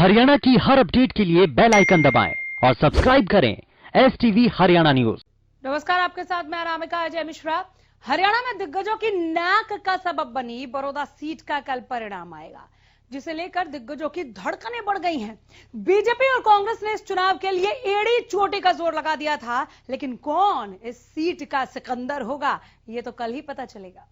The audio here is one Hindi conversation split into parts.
हरियाणा की हर अपडेट के लिए बेल आइकन दबाएं और सब्सक्राइब करें STV हरियाणा न्यूज। नमस्कार, आपके साथ मैं अनामिका अजय मिश्रा। हरियाणा में दिग्गजों की नाक का सबब बनी बड़ौदा सीट का कल परिणाम आएगा, जिसे लेकर दिग्गजों की धड़कनें बढ़ गई हैं। बीजेपी और कांग्रेस ने इस चुनाव के लिए एड़ी चोटी का जोर लगा दिया था, लेकिन कौन इस सीट का सिकंदर होगा, ये तो कल ही पता चलेगा।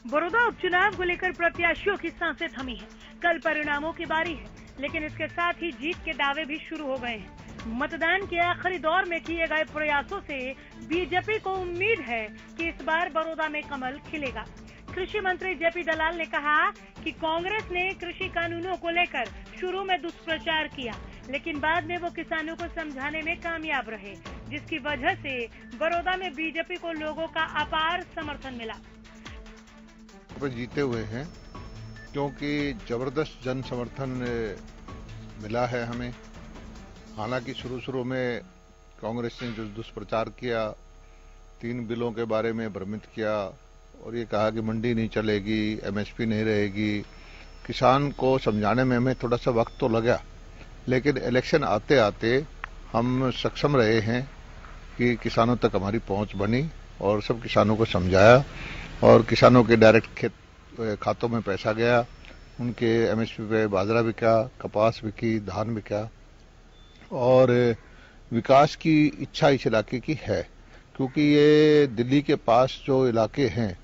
बड़ौदा उपचुनाव को लेकर प्रत्याशियों की सांसें थमी हैं। कल परिणामों की बारी है, लेकिन इसके साथ ही जीत के दावे भी शुरू हो गए हैं। मतदान के आखिरी दौर में किए गए प्रयासों से बीजेपी को उम्मीद है कि इस बार बड़ौदा में कमल खिलेगा। कृषि मंत्री जेपी दलाल ने कहा कि कांग्रेस ने कृषि कानूनों को लेकर शुरू में दुष्प्रचार किया, लेकिन बाद में वो किसानों को समझाने में कामयाब रहे, जिसकी वजह से बड़ौदा में बीजेपी को लोगों का अपार समर्थन मिला। जीते हुए हैं क्योंकि जबरदस्त जन समर्थन मिला है हमें। हालांकि शुरू में कांग्रेस ने जो दुष्प्रचार किया, 3 बिलों के बारे में भ्रमित किया और ये कहा कि मंडी नहीं चलेगी, MSP नहीं रहेगी। किसान को समझाने में हमें थोड़ा सा वक्त तो लगा, लेकिन इलेक्शन आते आते हम सक्षम रहे हैं कि किसानों तक हमारी पहुंच बनी और सब किसानों को समझाया और किसानों के डायरेक्ट खातों में पैसा गया। उनके MSP पे बाजरा बिका, कपास बिकी, धान बिका और विकास की इच्छा इस इलाके की है, क्योंकि ये दिल्ली के पास जो इलाके हैं,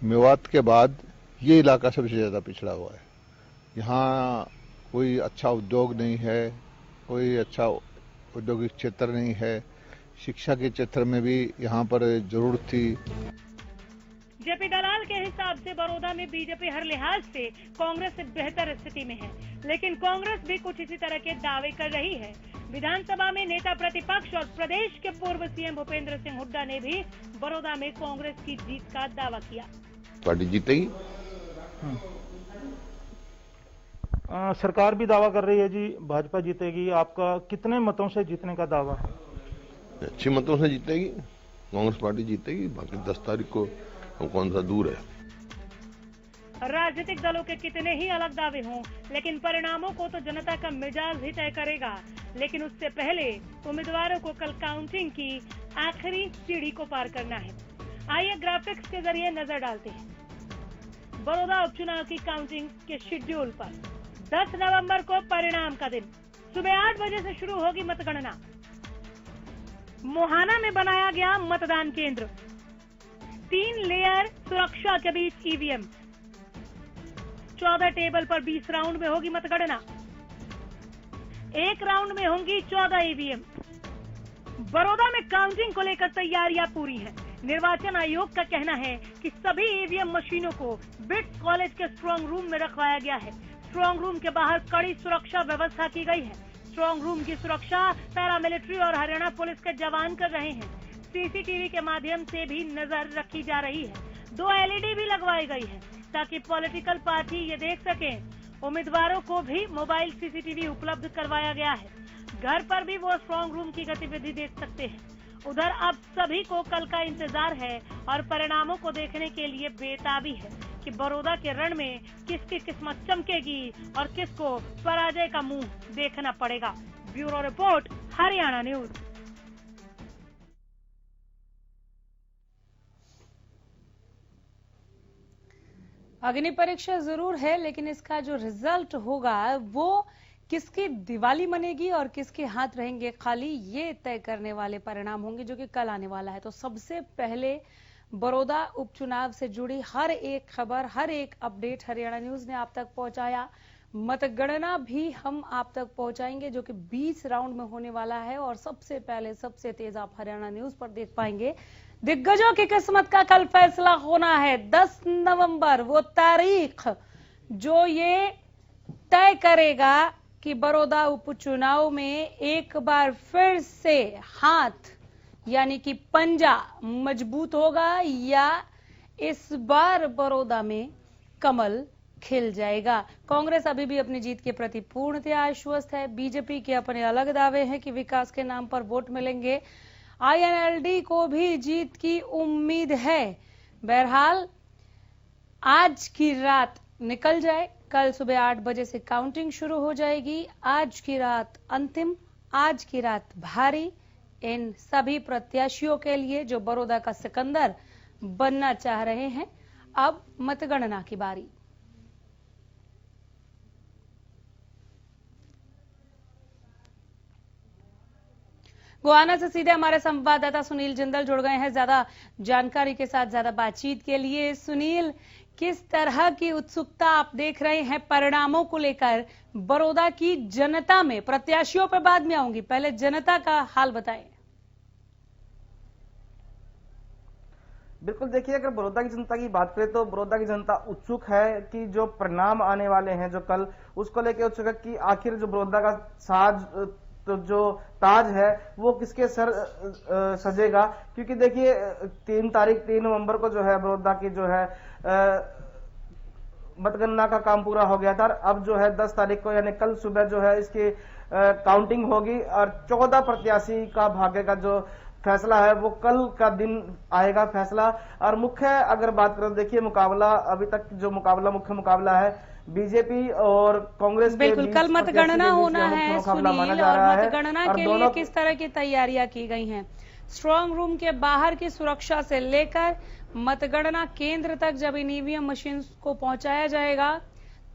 मेवात के बाद ये इलाका सबसे ज्यादा पिछड़ा हुआ है। यहाँ कोई अच्छा उद्योग नहीं है, कोई अच्छा औद्योगिक क्षेत्र नहीं है, शिक्षा के क्षेत्र में भी यहाँ पर जरूरत थी। जेपी दलाल के हिसाब से बड़ौदा में बीजेपी हर लिहाज से कांग्रेस से बेहतर स्थिति में है, लेकिन कांग्रेस भी कुछ इसी तरह के दावे कर रही है। विधानसभा में नेता प्रतिपक्ष और प्रदेश के पूर्व CM भूपेंद्र सिंह हुड्डा ने भी बड़ौदा में कांग्रेस की जीत का दावा किया। पार्टी जीतेगी। सरकार भी दावा कर रही है जी भाजपा जीतेगी। आपका कितने मतों से जीतने का दावा है? अच्छी मतों से जीतेगी, कांग्रेस पार्टी जीतेगी। बाकी 10 तारीख को कौन सा दूर है। राजनीतिक दलों के कितने ही अलग दावे हों, लेकिन परिणामों को तो जनता का मिजाज ही तय करेगा। लेकिन उससे पहले उम्मीदवारों को कल काउंटिंग की आखिरी सीढ़ी को पार करना है। आइए ग्राफिक्स के जरिए नजर डालते हैं बड़ौदा उपचुनाव की काउंटिंग के शेड्यूल पर। 10 नवंबर को परिणाम का दिन सुबह 8 बजे से शुरू होगी मतगणना। मोहाना में बनाया गया मतदान केंद्र, 3 लेयर सुरक्षा के बीच EVM, 14 टेबल पर 20 राउंड में होगी मतगणना। 1 राउंड में होंगी 14 EVM। बड़ौदा में काउंटिंग को लेकर तैयारियां पूरी हैं। निर्वाचन आयोग का कहना है कि सभी EVM मशीनों को बिट्स कॉलेज के स्ट्रांग रूम में रखवाया गया है। स्ट्रांग रूम के बाहर कड़ी सुरक्षा व्यवस्था की गई है। स्ट्रांग रूम की सुरक्षा पैरामिलिट्री और हरियाणा पुलिस के जवान कर रहे हैं। CCTV के माध्यम से भी नजर रखी जा रही है। 2 LED भी लगवाई गई है ताकि पॉलिटिकल पार्टी ये देख सकें। उम्मीदवारों को भी मोबाइल CCTV उपलब्ध करवाया गया है। घर पर भी वो स्ट्रांग रूम की गतिविधि देख सकते हैं। उधर अब सभी को कल का इंतजार है और परिणामों को देखने के लिए बेताबी है कि बड़ौदा के रण में किसकी किस्मत चमकेगी और किसको पराजय का मुंह देखना पड़ेगा। Bureau report, Haryana news. अग्नि परीक्षा जरूर है, लेकिन इसका जो रिजल्ट होगा वो किसकी दिवाली मनेगी और किसके हाथ रहेंगे खाली, ये तय करने वाले परिणाम होंगे जो कि कल आने वाला है। तो सबसे पहले बड़ौदा उपचुनाव से जुड़ी हर एक खबर, हर एक अपडेट हरियाणा न्यूज ने आप तक पहुंचाया। मतगणना भी हम आप तक पहुंचाएंगे जो कि 20 राउंड में होने वाला है और सबसे पहले सबसे तेज आप हरियाणा न्यूज पर देख पाएंगे। दिग्गजों की किस्मत का कल फैसला होना है। 10 नवंबर वो तारीख जो ये तय करेगा कि बड़ौदा उपचुनाव में एक बार फिर से हाथ यानी कि पंजा मजबूत होगा या इस बार बड़ौदा में कमल खिल जाएगा। कांग्रेस अभी भी अपनी जीत के प्रति पूर्णतः आश्वस्त है। बीजेपी के अपने अलग दावे हैं कि विकास के नाम पर वोट मिलेंगे। आईएनएलडी को भी जीत की उम्मीद है। बहरहाल आज की रात निकल जाए, कल सुबह 8 बजे से काउंटिंग शुरू हो जाएगी। आज की रात अंतिम, आज की रात भारी इन सभी प्रत्याशियों के लिए जो बड़ौदा का सिकंदर बनना चाह रहे हैं। अब मतगणना की बारी। गोहाना से सीधे हमारे संवाददाता सुनील जिंदल जुड़ गए हैं ज्यादा जानकारी के साथ, ज्यादा बातचीत के लिए। सुनील, किस तरह की उत्सुकता आप देख रहे हैं परिणामों को लेकर बड़ौदा की जनता में? प्रत्याशियों पर बाद में आऊंगी, पहले जनता का हाल बताएं। बिल्कुल, देखिए, अगर बड़ौदा की जनता की बात करें तो बड़ौदा की जनता उत्सुक है कि जो परिणाम आने वाले हैं जो कल, उसको लेकर उत्सुक है कि आखिर जो बड़ौदा का साज तो जो ताज है वो किसके सर सजेगा। क्योंकि देखिए 3 नवंबर को जो है बड़ौदा की जो है मतगणना का काम पूरा हो गया था। अब जो है 10 तारीख को यानी कल सुबह जो है इसकी काउंटिंग होगी और 14 प्रत्याशी का भाग्य का जो फैसला है वो कल का दिन आएगा फैसला। और मुख्य अगर बात करें, देखिए मुकाबला अभी तक जो मुख्य मुकाबला है बीजेपी और कांग्रेस के बिल्कुल, बीच कल मतगणना होना है सुनील, और मतगणना के लिए दोनों किस तरह की तैयारियां की गई हैं? स्ट्रांग रूम के बाहर की सुरक्षा से लेकर मतगणना केंद्र तक जब इन ईवीएम मशीन को पहुंचाया जाएगा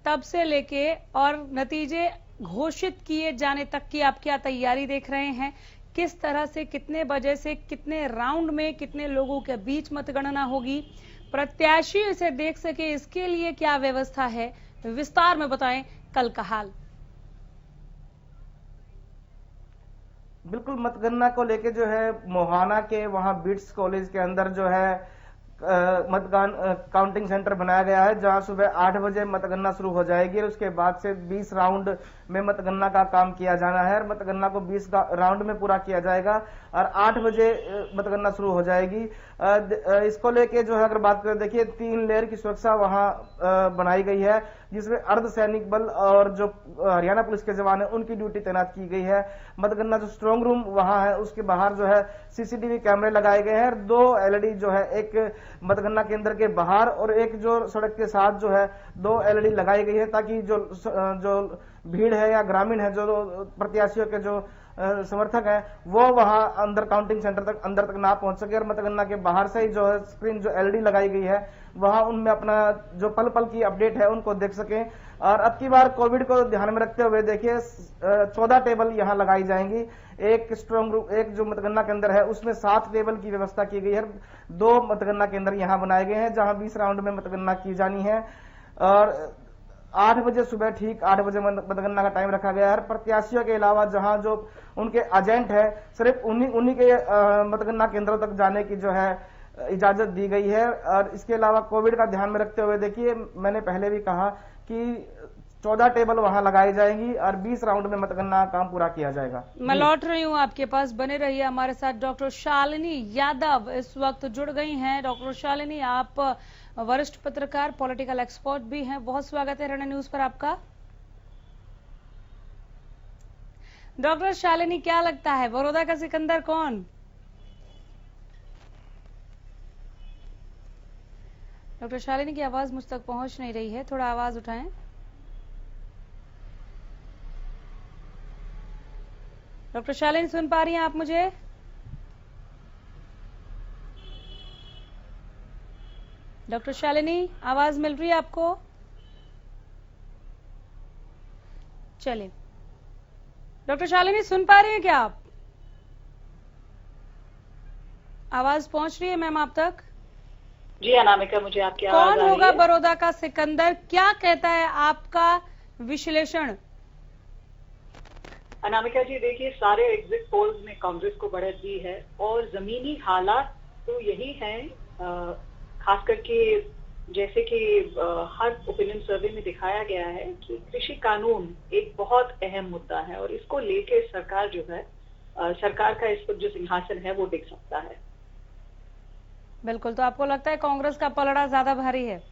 तब से लेके और नतीजे घोषित किए जाने तक की आप क्या तैयारी देख रहे हैं? किस तरह से, कितने बजे से, कितने राउंड में, कितने लोगों के बीच मतगणना होगी, प्रत्याशी इसे देख सके इसके लिए क्या व्यवस्था है? विस्तार में बताएं कल का हाल। बिल्कुल, मतगणना को लेके जो है मोहाना के वहां बिट्स कॉलेज के अंदर जो है मतदान काउंटिंग सेंटर बनाया गया है, जहां सुबह 8 बजे मतगणना शुरू हो जाएगी और उसके बाद से 20 राउंड में मतगणना का काम किया जाना है और मतगणना को 20 राउंड में पूरा किया जाएगा और 8 बजे मतगणना शुरू हो जाएगी। इसको लेके जो है अगर बात करें, देखिए 3 लेयर की सुरक्षा वहां बनाई गई है, जिसमें अर्धसैनिक बल और जो हरियाणा पुलिस के जवान है उनकी ड्यूटी तैनात की गई है। मतगणना जो स्ट्रांग रूम वहां है उसके बाहर जो है सीसीटीवी कैमरे लगाए गए हैं और 2 एलईडी जो है, एक मतगणना केंद्र के बाहर और एक जो सड़क के साथ जो है 2 एलईडी लगाई गई है, ताकि जो भीड़ है या ग्रामीण है, जो प्रत्याशियों के जो समर्थक है वो वहां अंदर काउंटिंग सेंटर तक अंदर तक ना पहुंच सके और मतगणना के बाहर से ही जो है स्क्रीन जो एलईडी लगाई गई है वहां उनमें अपना जो पल पल की अपडेट है उनको देख सकें। और अब की बार कोविड को ध्यान में रखते हुए देखिए 14 टेबल यहां लगाई जाएंगी। एक स्ट्रांग रूम, एक जो मतगणना केंद्र है उसमें 7 टेबल की व्यवस्था की गई है। 2 मतगणना केंद्र यहां बनाए गए हैं जहां 20 राउंड में मतगणना की जानी है और 8 बजे सुबह, ठीक 8 बजे मतगणना का टाइम रखा गया है। प्रत्याशियों के अलावा जहां जो उनके एजेंट है सिर्फ उन्हीं के मतगणना केंद्रों तक जाने की जो है इजाजत दी गई है। और इसके अलावा कोविड का ध्यान में रखते हुए देखिए मैंने पहले भी कहा कि 14 टेबल वहां लगाई जाएंगी और 20 राउंड में मतगणना काम पूरा किया जाएगा। मैं लौट रही हूं आपके पास, बने रहिए हमारे साथ। डॉक्टर शालिनी यादव इस वक्त जुड़ गई हैं। डॉक्टर शालिनी, आप वरिष्ठ पत्रकार, पॉलिटिकल एक्सपर्ट भी हैं, बहुत स्वागत है हरियाणा न्यूज पर आपका। डॉक्टर शालिनी, क्या लगता है बड़ौदा का सिकंदर कौन? डॉक्टर शालिनी की आवाज मुझ तक पहुंच नहीं रही है, थोड़ा आवाज उठाएं। डॉक्टर शालिनी, सुन पा रही हैं आप मुझे? डॉक्टर शालिनी, आवाज मिल रही है आपको? चलिए, डॉक्टर शालिनी सुन पा रही हैं क्या आप? आवाज पहुंच रही है मैम आप तक? जी अनामिका, मुझे आपकी आवाज आ रही है। कौन होगा बड़ौदा का सिकंदर, क्या कहता है आपका विश्लेषण? अनामिका जी, देखिए सारे एग्जिट पोल्स में कांग्रेस को बढ़त दी है और जमीनी हालात तो यही हैं, खास करके जैसे कि हर ओपिनियन सर्वे में दिखाया गया है कि कृषि कानून एक बहुत अहम मुद्दा है और इसको लेके सरकार जो है, सरकार का इस पर जो सिंहासन है वो टिक सकता है। बिल्कुल, तो आपको लगता है कांग्रेस का पलड़ा ज्यादा भारी है?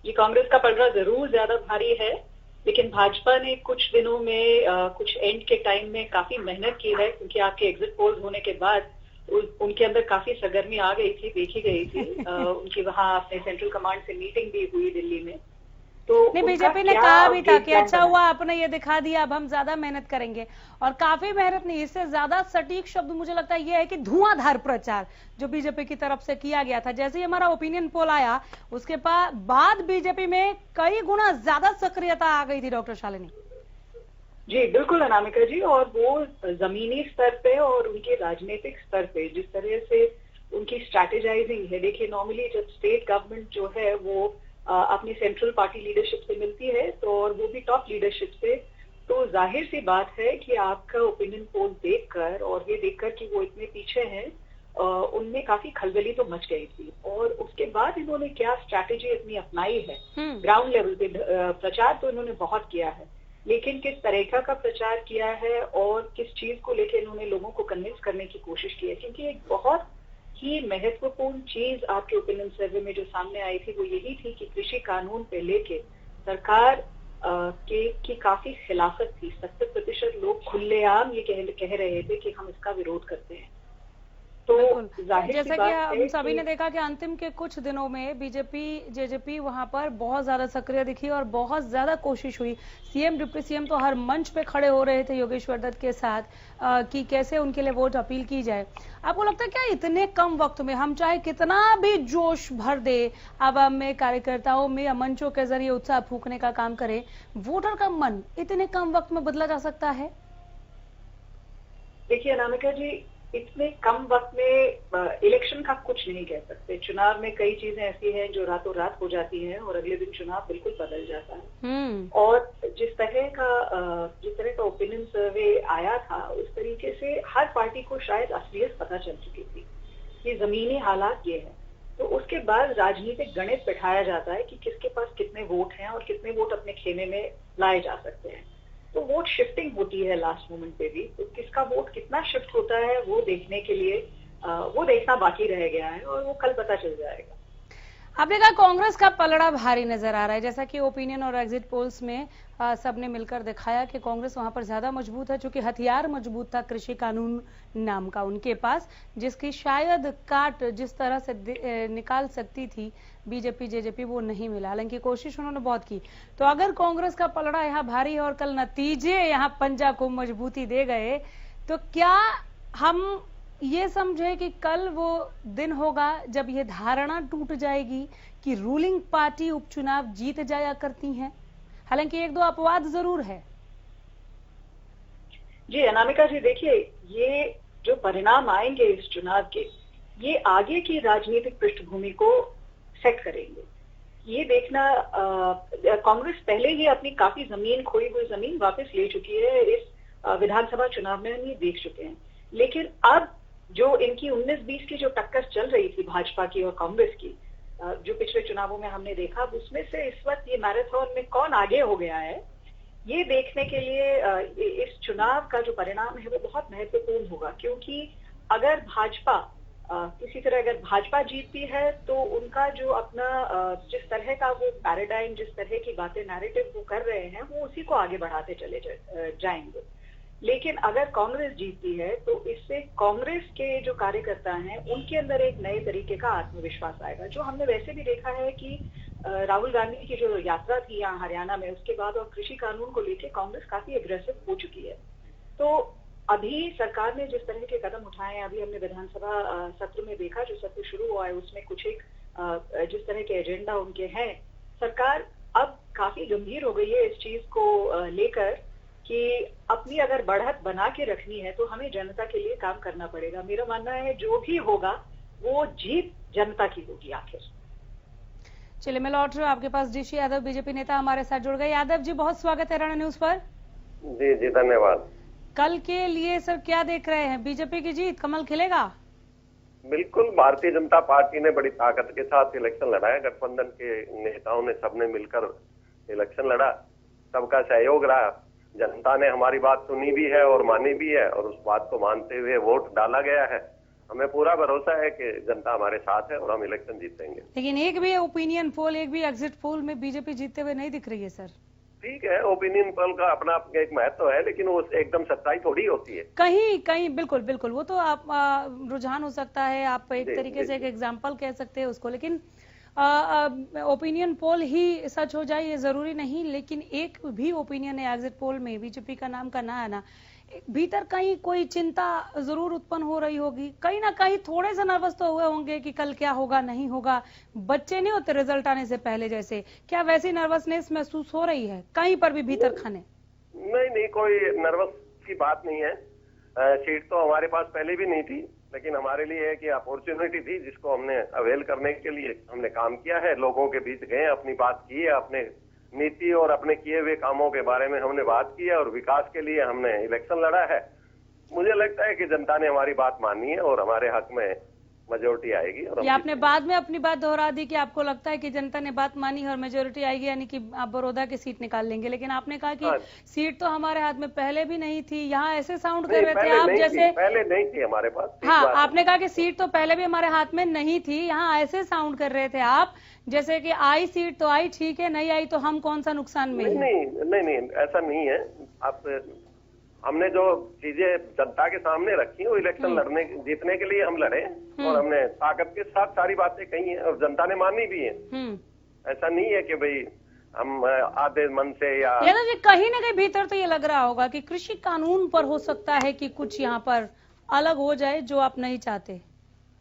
जी, कांग्रेस का पलड़ा जरूर ज्यादा भारी है, लेकिन भाजपा ने कुछ दिनों में कुछ एंड के टाइम में काफी मेहनत की है, क्योंकि आपके एग्जिट पोल्स होने के बाद उनके अंदर काफी सरगर्मी आ गई थी, देखी गई थी। उनकी वहां अपने सेंट्रल कमांड से मीटिंग भी हुई दिल्ली में। तो नहीं, बीजेपी ने कहा भी था कि अच्छा हुआ आपने ये दिखा दिया, अब हम ज्यादा मेहनत करेंगे। और काफी मेहनत नहीं, इससे ज्यादा सटीक शब्द मुझे लगता है ये है कि धुआंधार प्रचार जो बीजेपी की तरफ से किया गया था। जैसे ही हमारा ओपिनियन पोल आया उसके बाद बीजेपी में कई गुना ज्यादा सक्रियता आ गई थी डॉक्टर शालिनी। जी बिल्कुल अनामिका जी, और वो जमीनी स्तर पे और उनके राजनीतिक स्तर पे जिस तरह से उनकी स्ट्रैटेजाइजिंग है, देखिए नॉर्मली जब स्टेट गवर्नमेंट जो है वो अपनी सेंट्रल पार्टी लीडरशिप से मिलती है, तो और वो भी टॉप लीडरशिप से, तो जाहिर सी बात है कि आपका ओपिनियन पोल देखकर और ये देखकर कि वो इतने पीछे हैं, उनमें काफी खलबली तो मच गई थी। और उसके बाद इन्होंने क्या स्ट्रैटेजी इतनी अपनाई है, ग्राउंड लेवल पे प्रचार तो इन्होंने बहुत किया है, लेकिन किस तरीका का प्रचार किया है और किस चीज को लेकर इन्होंने लोगों को कन्विंस करने की कोशिश की है, क्योंकि एक बहुत ही महत्वपूर्ण चीज आपके ओपिनियन सर्वे में जो सामने आई थी वो यही थी कि कृषि कानून पे लेके सरकार की काफी खिलाफत थी। 70% लोग खुलेआम ये कह रहे थे कि हम इसका विरोध करते हैं। तो जैसा कि हम सभी ने देखा कि अंतिम के कुछ दिनों में बीजेपी जेजेपी वहां पर बहुत ज्यादा सक्रिय दिखी और बहुत ज्यादा कोशिश हुई। सीएम डिप्टी सीएम तो हर मंच पे खड़े हो रहे थे योगेश्वर दत्त के साथ कि कैसे उनके लिए वोट अपील की जाए। आपको लगता है क्या इतने कम वक्त में हम चाहे कितना भी जोश भर दे आवाम में, कार्यकर्ताओं में, मंचों के जरिए उत्साह फूंकने का काम करें, वोटर का मन इतने कम वक्त में बदला जा सकता है? देखिए अनामिका जी, इतने कम वक्त में इलेक्शन का कुछ नहीं कह सकते। चुनाव में कई चीजें ऐसी हैं जो रातों रात हो जाती हैं और अगले दिन चुनाव बिल्कुल बदल जाता है। और जिस तरह का ओपिनियन सर्वे आया था उस तरीके से हर पार्टी को शायद असलियत पता चल चुकी थी कि जमीनी हालात ये है। तो उसके बाद राजनीतिक गणित बैठाया जाता है कि किसके पास कितने वोट हैं और कितने वोट अपने खेमे में लाए जा सकते हैं। तो वोट शिफ्टिंग होती है लास्ट मोमेंट पे भी, तो किसका वोट कितना शिफ्ट होता है वो देखने के लिए वो देखना बाकी रह गया है और वो कल पता चल जाएगा। आपने कहा कांग्रेस का पलड़ा भारी नजर आ रहा है, जैसा कि ओपिनियन और एग्जिट पोल्स में सबने मिलकर दिखाया कि कांग्रेस वहां पर ज्यादा मजबूत है, क्योंकि हथियार मजबूत था कृषि कानून नाम का उनके पास, जिसकी शायद काट जिस तरह से निकाल सकती थी बीजेपी जेजेपी वो नहीं मिला। हालांकि कोशिश उन्होंने बहुत की। तो अगर कांग्रेस का पलड़ा यहाँ भारी है और कल नतीजे यहाँ पंजा को मजबूती दे गए, तो क्या हम ये समझे कि कल वो दिन होगा जब ये धारणा टूट जाएगी कि रूलिंग पार्टी उपचुनाव जीत जाया करती हैं? हालांकि एक दो अपवाद जरूर है। जी अनामिका जी, देखिए ये जो परिणाम आएंगे इस चुनाव के, ये आगे की राजनीतिक पृष्ठभूमि को सेट करेंगे। ये देखना कांग्रेस पहले ही अपनी काफी जमीन, खोई हुई जमीन वापस ले चुकी है इस विधानसभा चुनाव में, हम ये देख चुके हैं। लेकिन अब जो इनकी 19-20 की जो टक्कर चल रही थी भाजपा की और कांग्रेस की, जो पिछले चुनावों में हमने देखा, उसमें से इस वक्त ये मैराथन में कौन आगे हो गया है, ये देखने के लिए इस चुनाव का जो परिणाम है वो बहुत महत्वपूर्ण होगा। क्योंकि अगर भाजपा किसी तरह अगर भाजपा जीतती है तो उनका जो अपना जिस तरह का वो पैराडाइम, जिस तरह की बातें नैरेटिव वो कर रहे हैं, वो उसी को आगे बढ़ाते चले जाएंगे। लेकिन अगर कांग्रेस जीतती है तो इससे कांग्रेस के जो कार्यकर्ता हैं उनके अंदर एक नए तरीके का आत्मविश्वास आएगा, जो हमने वैसे भी देखा है कि राहुल गांधी की जो यात्रा थी यहाँ हरियाणा में, उसके बाद और कृषि कानून को लेकर कांग्रेस काफी एग्रेसिव हो चुकी है। तो अभी सरकार ने जिस तरह के कदम उठाए हैं, अभी हमने विधानसभा सत्र में देखा, जो सत्र शुरू हुआ है उसमें कुछ एक जिस तरह के एजेंडा उनके हैं, सरकार अब काफी गंभीर हो गई है इस चीज को लेकर कि अपनी अगर बढ़त बना के रखनी है तो हमें जनता के लिए काम करना पड़ेगा। मेरा मानना है जो भी होगा वो जीत जनता की होगी आखिर। चलिए मैं लौट रही हूँ आपके पास। डीसी यादव बीजेपी नेता हमारे साथ जुड़ गए। यादव जी बहुत स्वागत है रणा न्यूज पर। जी जी धन्यवाद। कल के लिए सर क्या देख रहे हैं? बीजेपी की जीत, कमल खिलेगा? बिल्कुल, भारतीय जनता पार्टी ने बड़ी ताकत के साथ इलेक्शन लड़ा है। गठबंधन के नेताओं ने सबने मिलकर इलेक्शन लड़ा, सबका सहयोग रहा। जनता ने हमारी बात सुनी भी है और मानी भी है और उस बात को मानते हुए वोट डाला गया है। हमें पूरा भरोसा है कि जनता हमारे साथ है और हम इलेक्शन जीतेंगे। लेकिन एक भी ओपिनियन पोल, एक भी एग्जिट पोल में बीजेपी जीतते हुए नहीं दिख रही है सर। ठीक है, ओपिनियन पोल का अपना एक महत्व है, लेकिन वो एकदम सच्चाई थोड़ी होती है। कहीं कहीं बिल्कुल बिल्कुल, वो तो आप रुझान हो सकता है, आप एक तरीके से एक एग्जाम्पल कह सकते हैं उसको, लेकिन ओपिनियन पोल ही सच हो जाए ये जरूरी नहीं। लेकिन एक भी ओपिनियन है एग्जिट पोल में बीजेपी का नाम का ना आना, भीतर कहीं कोई चिंता जरूर उत्पन्न हो रही होगी, कहीं ना कहीं थोड़े से नर्वस तो हुए होंगे कि कल क्या होगा नहीं होगा। बच्चे नहीं होते रिजल्ट आने से पहले जैसे, क्या वैसी नर्वसनेस महसूस हो रही है कहीं पर भी भीतर खाने? नहीं, कोई नर्वस की बात नहीं है। सीट तो हमारे पास पहले भी नहीं थी, लेकिन हमारे लिए है कि अपॉर्चुनिटी थी जिसको हमने अवेल करने के लिए हमने काम किया है। लोगों के बीच गए, अपनी बात की है, अपने नीति और अपने किए हुए कामों के बारे में हमने बात की है और विकास के लिए हमने इलेक्शन लड़ा है। मुझे लगता है कि जनता ने हमारी बात मानी है और हमारे हक में मेजोरिटी आएगी। और ये आपने बाद में अपनी बात दोहरा दी कि आपको लगता है कि जनता ने बात मानी है और मेजोरिटी आएगी, यानी कि आप बड़ौदा की सीट निकाल लेंगे। लेकिन आपने कहा कि सीट तो हमारे हाथ में पहले भी नहीं थी, यहाँ ऐसे साउंड कर रहे थे आप जैसे पहले नहीं थी हमारे पास। हाँ, आपने कहा कि सीट तो पहले भी हमारे हाथ में नहीं थी, यहाँ ऐसे साउंड कर रहे थे आप जैसे कि आई सीट तो आई, ठीक है, नहीं आई तो हम कौन सा नुकसान में? नहीं, ऐसा नहीं है। आप हमने जो चीजें जनता के सामने रखी वो इलेक्शन लड़ने जीतने के लिए हम लड़े और हमने ताकत के साथ सारी बातें कही हैं और जनता ने मानी भी है। ऐसा नहीं है कि भाई हम आधे मन से या जी कहीं ना कहीं भीतर तो ये लग रहा होगा कि कृषि कानून पर हो सकता है कि कुछ यहाँ पर अलग हो जाए जो आप नहीं चाहते,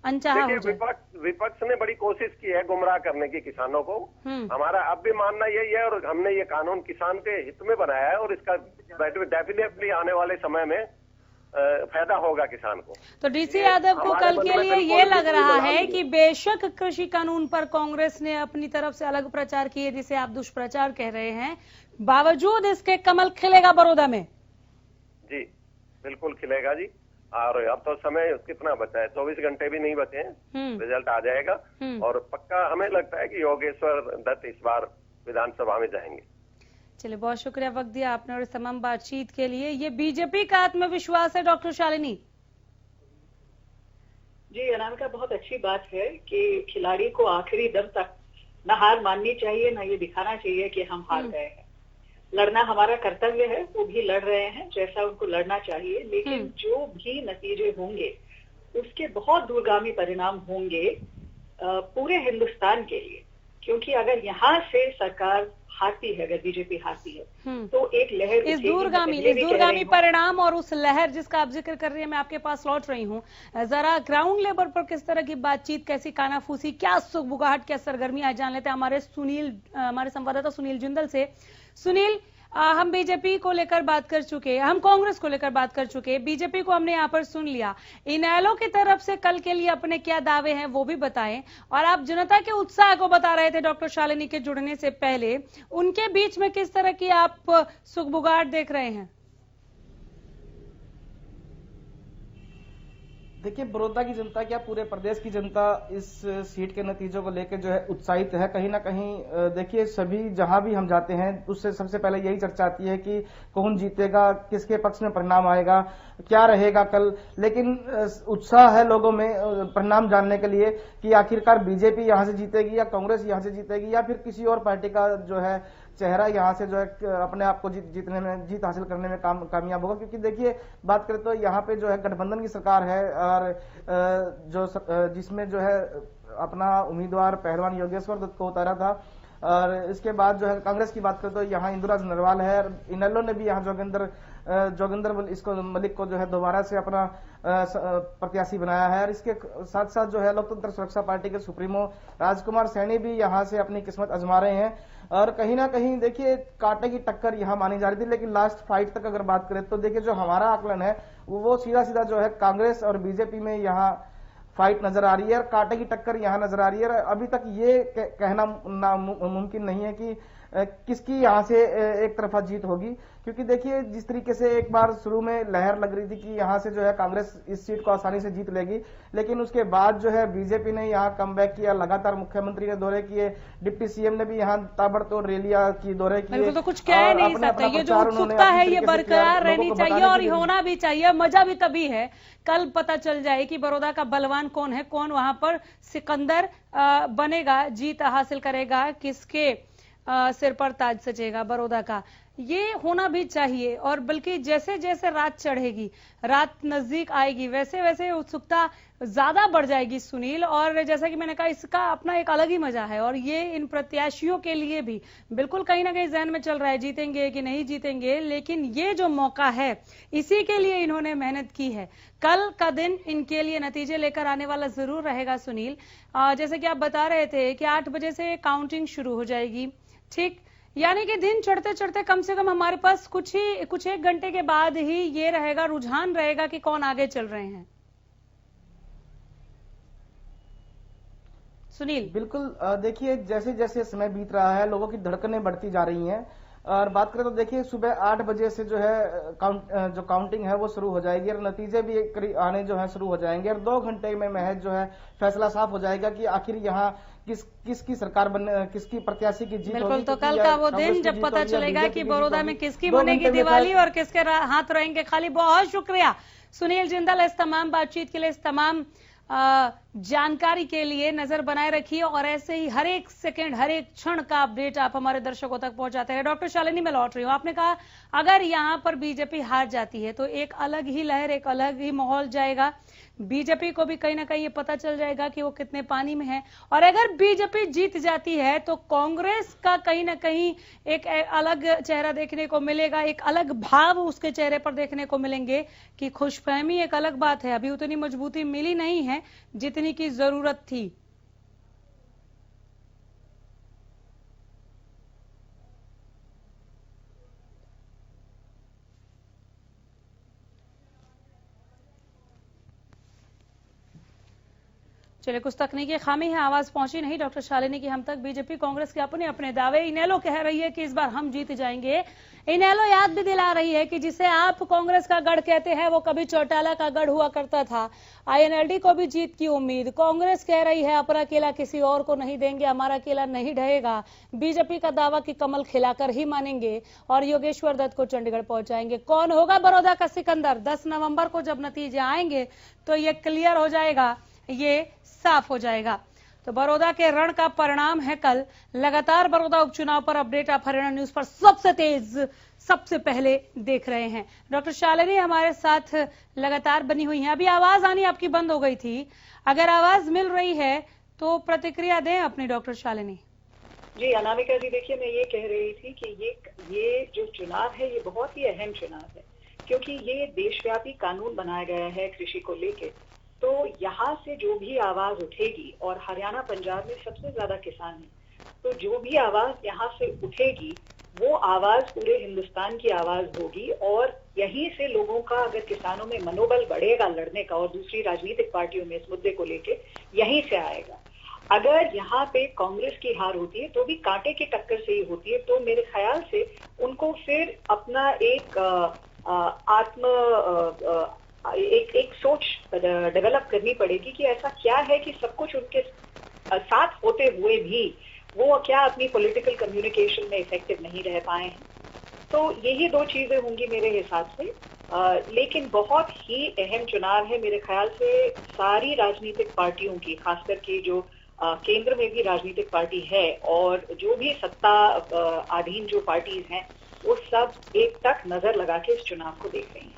अनचाहा हो जाए। विपक्ष ने बड़ी कोशिश की है गुमराह करने की किसानों को। हमारा अब भी मानना यही है और हमने ये कानून किसान के हित में बनाया है और इसका डेफिनेटली आने वाले समय में फायदा होगा किसान को। तो डीसी यादव को कल के लिए ये लग रहा है कि बेशक कृषि कानून पर कांग्रेस ने अपनी तरफ से अलग प्रचार किए जिसे आप दुष्प्रचार कह रहे हैं, बावजूद इसके कमल खिलेगा बड़ौदा में? जी बिल्कुल खिलेगा जी। और अब तो समय कितना बचा है, 24 घंटे भी नहीं बचे हैं, रिजल्ट आ जाएगा और पक्का हमें लगता है कि योगेश्वर दत्त इस बार विधानसभा में जाएंगे। चलिए, बहुत शुक्रिया वक्त दिया आपने और इस तमाम बातचीत के लिए। ये बीजेपी का आत्मविश्वास है डॉक्टर शालिनी? जी अनामिका, बहुत अच्छी बात है कि खिलाड़ी को आखिरी दम तक न हार माननी चाहिए, न ये दिखाना चाहिए कि हम हार गए हैं। लड़ना हमारा कर्तव्य है, वो भी लड़ रहे हैं जैसा उनको लड़ना चाहिए, लेकिन जो भी नतीजे होंगे उसके बहुत दूरगामी परिणाम होंगे पूरे हिंदुस्तान के लिए। क्योंकि अगर यहाँ से सरकार हारती है, अगर बीजेपी हारती है तो एक लहर इस दूरगामी परिणाम और उस लहर जिसका आप जिक्र कर रही है, मैं आपके पास लौट रही हूँ। जरा ग्राउंड लेवल पर किस तरह की बातचीत, कैसी कानाफूसी, क्या सुगबुगाहट, क्या सरगर्मी, आज जान लेते हैं हमारे संवाददाता सुनील जिंदल से। सुनील, हम बीजेपी को लेकर बात कर चुके, हम कांग्रेस को लेकर बात कर चुके, बीजेपी को हमने यहाँ पर सुन लिया। इनेलो की तरफ से कल के लिए अपने क्या दावे हैं वो भी बताएं, और आप जनता के उत्साह को बता रहे थे डॉक्टर शालिनी के जुड़ने से पहले, उनके बीच में किस तरह की आप सुगबुगाहट देख रहे हैं? देखिए, बड़ौदा की जनता क्या पूरे प्रदेश की जनता इस सीट के नतीजों को लेकर जो है उत्साहित है। कहीं ना कहीं देखिए, सभी जहां भी हम जाते हैं उससे सबसे पहले यही चर्चा आती है कि कौन जीतेगा, किसके पक्ष में परिणाम आएगा, क्या रहेगा कल। लेकिन उत्साह है लोगों में परिणाम जानने के लिए कि आखिरकार बीजेपी यहां से जीतेगी या कांग्रेस यहां से जीतेगी या फिर किसी और पार्टी का जो है चेहरा यहाँ से जो है अपने आप को जीत हासिल करने में कामयाब होगा। क्योंकि देखिए, बात करें तो यहाँ पे जो है गठबंधन की सरकार है और जिसमें जो है अपना उम्मीदवार पहलवान योगेश्वर दत्त को उतारा था, और इसके बाद जो है कांग्रेस की बात करें तो यहाँ इंदिरा नरवाल है। इनेलो ने भी यहाँ जोगिंदर मलिक को जो है दोबारा से अपना प्रत्याशी बनाया है। और इसके साथ साथ जो है लोकतंत्र सुरक्षा पार्टी के सुप्रीमो राजकुमार सैनी भी यहाँ से अपनी किस्मत आजमा रहे हैं। और कहीं ना कहीं देखिए, कांटे की टक्कर यहाँ मानी जा रही थी, लेकिन लास्ट फाइट तक अगर बात करें तो देखिए जो हमारा आकलन है वो सीधा सीधा जो है कांग्रेस और बीजेपी में यहाँ फाइट नजर आ रही है और कांटे की टक्कर यहां नजर आ रही है। अभी तक ये कहना मुमकिन नहीं है कि किसकी यहां से एक तरफा जीत होगी, क्योंकि देखिए जिस तरीके से एक बार शुरू में लहर लग रही थी कि यहां से जो है कांग्रेस इस सीट को आसानी से जीत लेगी, लेकिन उसके बाद जो है बीजेपी ने यहां कमबैक किया, लगातार मुख्यमंत्री ने दौरे किए, डिप्टी सीएम ने भी यहां ताबड़तोड़ रैलियां की, दौरे किए। तो कुछ कह नहीं सकते, ये जो उत्सुकता है ये बरकरार रहनी चाहिए और होना भी चाहिए। मजा भी तभी है कल पता चल जाए कि बड़ौदा का बलवान कौन है, कौन वहां पर सिकंदर बनेगा, जीत हासिल करेगा, किसके सिर पर ताज सजेगा बड़ौदा का, ये होना भी चाहिए। और बल्कि जैसे जैसे रात चढ़ेगी, रात नजदीक आएगी, वैसे वैसे उत्सुकता ज्यादा बढ़ जाएगी सुनील। और जैसा कि मैंने कहा, इसका अपना एक अलग ही मजा है और ये इन प्रत्याशियों के लिए भी बिल्कुल कहीं ना कहीं जहन में चल रहा है, जीतेंगे कि नहीं जीतेंगे, लेकिन ये जो मौका है इसी के लिए इन्होंने मेहनत की है। कल का दिन इनके लिए नतीजे लेकर आने वाला जरूर रहेगा सुनील। जैसे कि आप बता रहे थे कि 8 बजे से काउंटिंग शुरू हो जाएगी, ठीक, यानी कि दिन चढ़ते चढ़ते कम से कम हमारे पास कुछ एक घंटे के बाद ही ये रहेगा, रुझान रहेगा कि कौन आगे चल रहे हैं। सुनील बिल्कुल, देखिए जैसे जैसे समय बीत रहा है लोगों की धड़कनें बढ़ती जा रही हैं। और बात करें तो देखिए सुबह 8 बजे से जो है काउंटिंग है वो शुरू हो जाएगी और नतीजे भी आने जो है शुरू हो जाएंगे और 2 घंटे में महज जो है फैसला साफ हो जाएगा कि आखिर यहाँ किसकी सरकार किसकी प्रत्याशी की जीत बिल्कुल। होगी। तो कल का वो दिन जब पता चलेगा कि बड़ौदा में किसकी बनेगी दिवाली और किसके हाथ रहेंगे खाली। बहुत शुक्रिया सुनील जिंदल इस तमाम बातचीत के लिए, इस तमाम जानकारी के लिए। नजर बनाए रखिए और ऐसे ही हर एक सेकंड, हर एक क्षण का अपडेट आप हमारे दर्शकों तक पहुंचाते हैं। डॉक्टर शालिनी, मैं लौट रही हूं। आपने कहा अगर यहां पर बीजेपी हार जाती है तो एक अलग ही लहर, एक अलग ही माहौल जाएगा। बीजेपी को भी कहीं ना कहीं ये पता चल जाएगा कि वो कितने पानी में है। और अगर बीजेपी जीत जाती है तो कांग्रेस का कहीं ना कहीं एक अलग चेहरा देखने को मिलेगा, एक अलग भाव उसके चेहरे पर देखने को मिलेंगे कि खुशफहमी एक अलग बात है, अभी उतनी मजबूती मिली नहीं है जितनी की जरूरत थी। चलिए, कुछ तकनीकी खामी है, आवाज पहुंची नहीं डॉक्टर शालिनी की हम तक। बीजेपी कांग्रेस के अपने अपने दावे। इनेलो कह रही है कि इस बार हम जीत जाएंगे। इनेलो याद भी दिला रही है कि जिसे आप कांग्रेस का गढ़ कहते हैं वो कभी चौटाला का गढ़ हुआ करता था। आईएनएलडी को भी जीत की उम्मीद। कांग्रेस कह रही है अपना केला किसी और को नहीं देंगे, हमारा केला नहीं ढहेगा। बीजेपी का दावा कि कमल खिलाकर ही मानेंगे और योगेश्वर दत्त को चंडीगढ़ पहुंचाएंगे। कौन होगा बड़ौदा का सिकंदर? 10 नवंबर को जब नतीजे आएंगे तो ये क्लियर हो जाएगा, ये साफ हो जाएगा। तो बड़ौदा के रण का परिणाम है कल। लगातार बड़ौदा उपचुनाव पर अपडेट आप हरियाणा न्यूज पर सबसे तेज, सबसे पहले देख रहे हैं। डॉक्टर शालिनी हमारे साथ लगातार बनी हुई हैं। अभी आवाज आनी आपकी बंद हो गई थी, अगर आवाज मिल रही है तो प्रतिक्रिया दें अपनी डॉक्टर शालिनी। जी अनामिका जी, देखिए मैं ये कह रही थी कि ये जो चुनाव है ये बहुत ही अहम चुनाव है, क्योंकि ये देशव्यापी कानून बनाया गया है कृषि को लेकर। तो यहाँ से जो भी आवाज उठेगी, और हरियाणा पंजाब में सबसे ज्यादा किसान हैं, तो जो भी आवाज यहाँ से उठेगी वो आवाज पूरे हिंदुस्तान की आवाज होगी। और यहीं से लोगों का, अगर किसानों में मनोबल बढ़ेगा लड़ने का और दूसरी राजनीतिक पार्टियों में इस मुद्दे को लेके, यहीं से आएगा। अगर यहाँ पे कांग्रेस की हार होती है तो भी कांटे की टक्कर से ही होती है, तो मेरे ख्याल से उनको फिर अपना एक सोच डेवलप करनी पड़ेगी कि ऐसा क्या है कि सब कुछ उनके साथ होते हुए भी वो क्या अपनी पॉलिटिकल कम्युनिकेशन में इफेक्टिव नहीं रह पाए हैं। तो यही 2 चीजें होंगी मेरे हिसाब से। लेकिन बहुत ही अहम चुनाव है मेरे ख्याल से सारी राजनीतिक पार्टियों की, खासकर के जो केंद्र में भी राजनीतिक पार्टी है और जो भी सत्ता अधीन जो पार्टीज हैं, वो सब एक टक नजर लगा के इस चुनाव को देख रही हैं।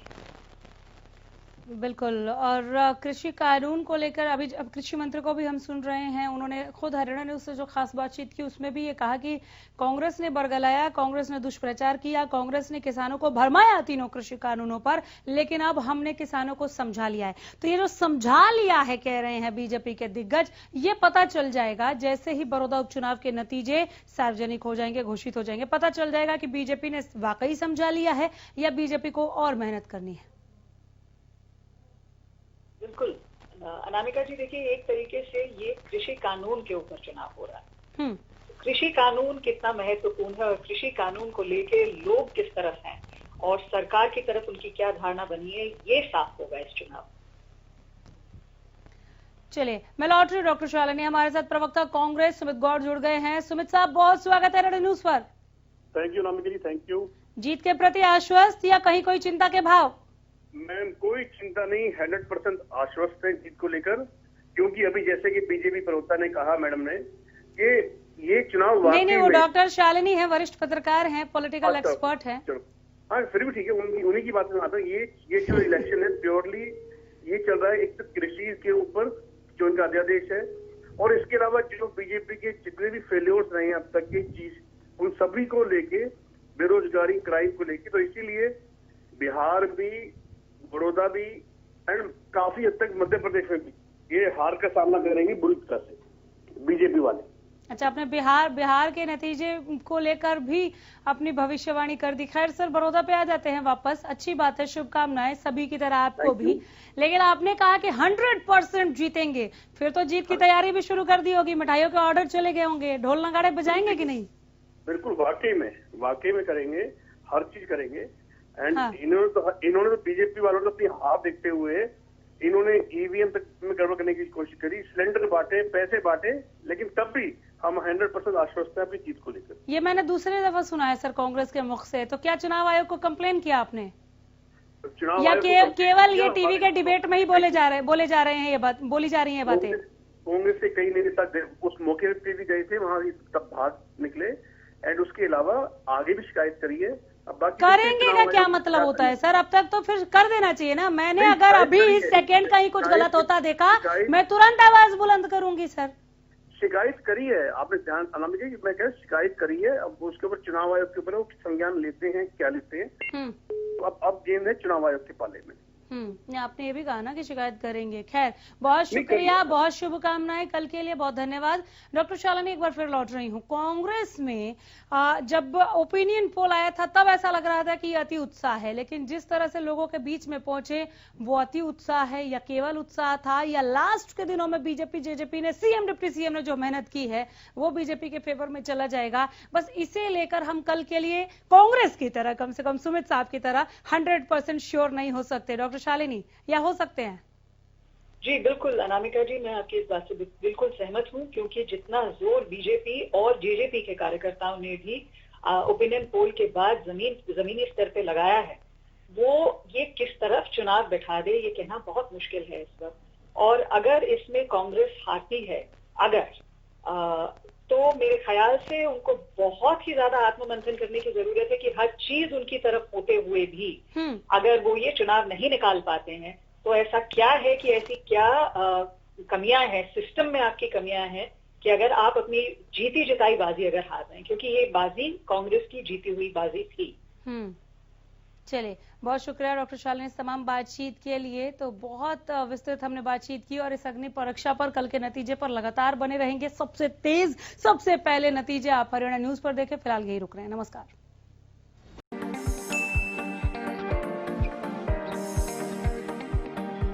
बिल्कुल। और कृषि कानून को लेकर अभी अब कृषि मंत्री को भी हम सुन रहे हैं, उन्होंने खुद हरियाणा न्यूज से जो खास बातचीत की उसमें भी ये कहा कि कांग्रेस ने बरगलाया, कांग्रेस ने दुष्प्रचार किया, कांग्रेस ने किसानों को भरमाया तीनों कृषि कानूनों पर, लेकिन अब हमने किसानों को समझा लिया है। तो ये जो समझा लिया है कह रहे हैं बीजेपी के दिग्गज, ये पता चल जाएगा जैसे ही बड़ौदा उपचुनाव के नतीजे सार्वजनिक हो जाएंगे, घोषित हो जाएंगे, पता चल जाएगा कि बीजेपी ने वाकई समझा लिया है या बीजेपी को और मेहनत करनी है। बिल्कुल, अनामिका जी देखिए, एक तरीके से ये कृषि कानून के ऊपर चुनाव हो रहा है। कृषि कानून कितना महत्वपूर्ण है और कृषि कानून को लेके लोग किस तरफ हैं और सरकार की तरफ उनकी क्या धारणा बनी है, ये साफ होगा इस चुनाव। चलिए, मैं लौट रही हूं डॉक्टर शालिनी। हमारे साथ प्रवक्ता कांग्रेस सुमित गौड़ जुड़ गए हैं। सुमित साहब, बहुत स्वागत है रेड न्यूज पर। Thank you Namika ji, thank you. जीत के प्रति आश्वस्त या कहीं कोई चिंता के भाव? मैम, कोई चिंता नहीं, 100% आश्वस्त है जीत को लेकर, क्योंकि अभी जैसे कि बीजेपी प्रवक्ता ने कहा मैडम ने कि ये चुनाव नहीं, वो डॉक्टर शालिनी है, वरिष्ठ पत्रकार हैं, पॉलिटिकल एक्सपर्ट हैं। हाँ, फिर भी ठीक है, उन्हीं की बात में आता है। ये जो इलेक्शन है प्योरली ये चल रहा है एक तो कृषि के ऊपर जो इनका अध्यादेश है, और इसके अलावा जो बीजेपी के जितने भी फेल्योर्स रहे हैं अब तक की चीज, उन सभी को लेके, बेरोजगारी, क्राइम को लेके, तो इसीलिए बिहार भी, बड़ौदा भी एंड काफी हद तक मध्य प्रदेश में भी ये हार का सामना करेंगे बुरी तरह से बीजेपी वाले। अच्छा, आपने बिहार के नतीजे को लेकर भी अपनी भविष्यवाणी कर दी। खैर सर, बड़ौदा पे आ जाते हैं वापस। अच्छी बात है, शुभकामनाएं सभी की तरह आपको भी। लेकिन आपने कहा कि 100% जीतेंगे, फिर तो जीत की तैयारी भी शुरू कर दी होगी, मिठाइयों के ऑर्डर चले गए होंगे, ढोल नगाड़े बजाएंगे कि नहीं? बिल्कुल, वाकई में करेंगे, हर चीज करेंगे। एंड इन्होंने तो बीजेपी वालों ने अपनी हार देखते हुए इन्होंने ईवीएम तक में गड़बड़ करने की कोशिश करी, सिलेंडर बांटे, पैसे बांटे, लेकिन तब भी हम 100% आश्वस्त हैं अपनी जीत को लेकर। ये मैंने दूसरी दफा सुना है सर कांग्रेस के मुख से। तो क्या चुनाव आयोग को कंप्लेन किया आपने, या केवल ये टीवी के डिबेट में ही बोली जा रही है ये बातें? कांग्रेस के कई नेता उस मौके पे भी गए थे, वहां तब भाग निकले, एंड उसके अलावा आगे भी शिकायत करी है। अब करेंगे का क्या मतलब होता है सर? अब तक तो फिर कर देना चाहिए ना। मैंने अगर अभी इस सेकेंड कहीं कुछ गलत होता देखा, मैं तुरंत आवाज बुलंद करूंगी सर। शिकायत करी है आपने, ध्यान अनामिका जी, मैं कह शिकायत करी है। अब उसके ऊपर चुनाव आयोग के ऊपर वो संज्ञान लेते हैं, क्या लेते हैं, अब गेंद है चुनाव आयोग के पाले में। आपने ये भी कहा ना कि शिकायत करेंगे। खैर, बहुत शुक्रिया, बहुत शुभकामनाएं कल के लिए, बहुत धन्यवाद। डॉक्टर शालिनी, एक बार फिर लौट रही हूँ। कांग्रेस में जब ओपिनियन पोल आया था तब ऐसा लग रहा था कि अति उत्साह है, लेकिन जिस तरह से लोगों के बीच में पहुंचे, वो अति उत्साह है या केवल उत्साह था, या लास्ट के दिनों में बीजेपी जेजेपी ने, सीएम डिप्टी सीएम ने जो मेहनत की है वो बीजेपी के फेवर में चला जाएगा? बस इसे लेकर हम कल के लिए कांग्रेस की तरह, कम से कम सुमित साहब की तरह 100% श्योर नहीं हो सकते। डॉक्टर शालिनी, या हो सकते हैं? जी बिल्कुल अनामिका जी, मैं आपकी इस बात से बिल्कुल सहमत हूं, क्योंकि जितना जोर बीजेपी और जेजेपी के कार्यकर्ताओं ने भी ओपिनियन पोल के बाद जमीनी स्तर पे लगाया है, वो ये किस तरफ चुनाव बैठा दे ये कहना बहुत मुश्किल है इस वक्त। और अगर इसमें कांग्रेस हारती है तो मेरे ख्याल से उनको बहुत ही ज्यादा आत्ममंथन करने की जरूरत है कि हर चीज उनकी तरफ होते हुए भी अगर वो ये चुनाव नहीं निकाल पाते हैं तो ऐसा क्या है कि ऐसी क्या कमियां हैं सिस्टम में, आपकी कमियां हैं कि अगर आप अपनी जीती जिताई बाजी अगर हार रहे हैं, क्योंकि ये बाजी कांग्रेस की जीती हुई बाजी थी। चलिए, बहुत शुक्रिया डॉक्टर शालिनी इस तमाम बातचीत के लिए। तो बहुत विस्तृत हमने बातचीत की, और इस अग्नि परीक्षा पर कल के नतीजे पर लगातार बने रहेंगे। सबसे तेज, सबसे पहले नतीजे आप हरियाणा न्यूज पर देखें। फिलहाल यही रुक रहे हैं। नमस्कार।